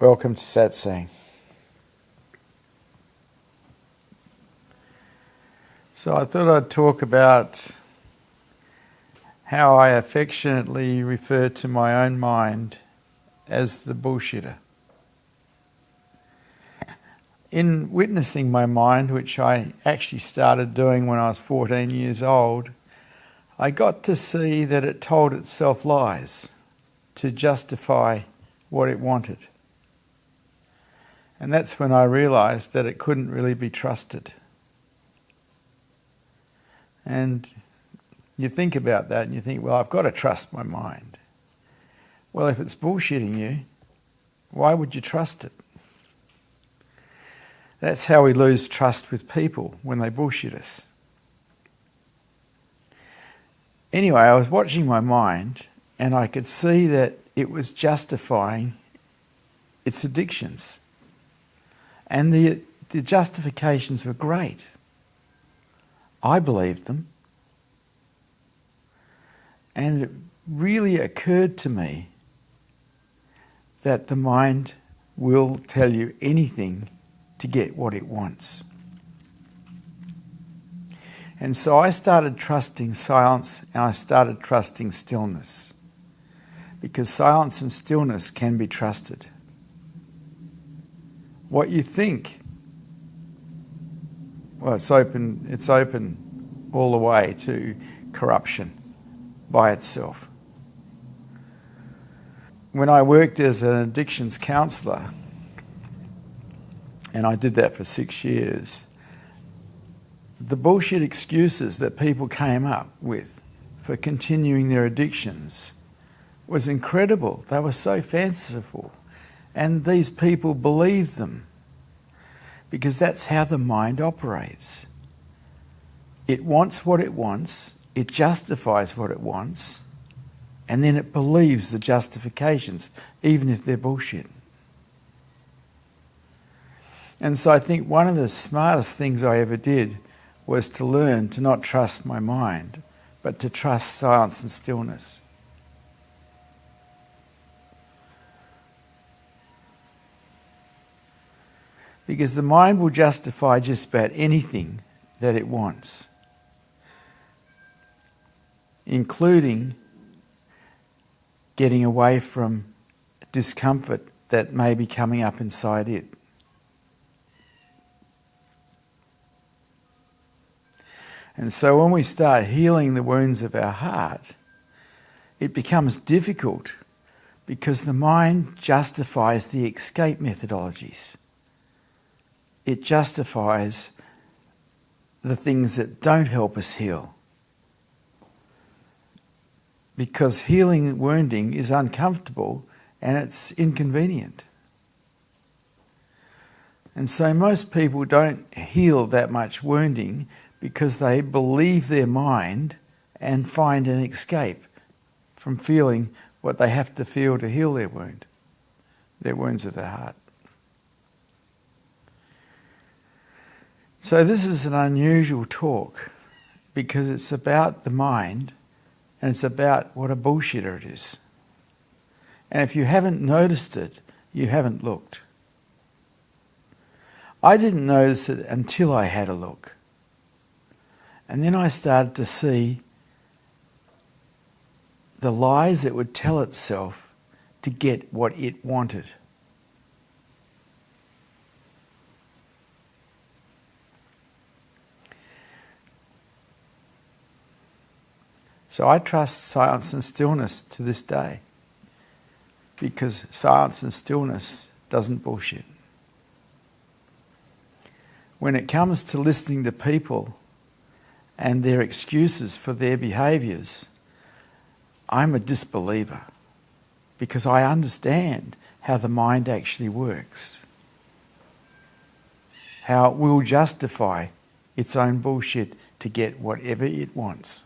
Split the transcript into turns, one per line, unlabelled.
Welcome to Satsang. So I thought I'd talk about how I affectionately refer to my own mind as the bullshitter. In witnessing my mind, which I actually started doing when I was 14 years old, I got to see that it told itself lies to justify what it wanted. And that's when I realised that it couldn't really be trusted. And you think about that and you think, well, I've got to trust my mind. Well, if it's bullshitting you, why would you trust it? That's how we lose trust with people, when they bullshit us. Anyway, I was watching my mind and I could see that it was justifying its addictions. And the justifications were great. I believed them. And it really occurred to me that the mind will tell you anything to get what it wants. And so I started trusting silence and I started trusting stillness. Because silence and stillness can be trusted. What you think, well, it's open all the way to corruption by itself. When I worked as an addictions counsellor, and I did that for 6 years, the bullshit excuses that people came up with for continuing their addictions was incredible. They were so fanciful. And these people believe them because that's how the mind operates. It wants what it wants, it justifies what it wants, and then it believes the justifications, even if they're bullshit. And so I think one of the smartest things I ever did was to learn to not trust my mind, but to trust silence and stillness. Because the mind will justify just about anything that it wants, including getting away from discomfort that may be coming up inside it. And so when we start healing the wounds of our heart, it becomes difficult because the mind justifies the escape methodologies. It justifies the things that don't help us heal. Because healing wounding is uncomfortable and it's inconvenient. And so most people don't heal that much wounding because they believe their mind and find an escape from feeling what they have to feel to heal their wounds of their heart. So this is an unusual talk because it's about the mind and it's about what a bullshitter it is. And if you haven't noticed it, you haven't looked. I didn't notice it until I had a look. And then I started to see the lies it would tell itself to get what it wanted. So I trust silence and stillness to this day because silence and stillness doesn't bullshit. When it comes to listening to people and their excuses for their behaviours, I'm a disbeliever because I understand how the mind actually works, how it will justify its own bullshit to get whatever it wants.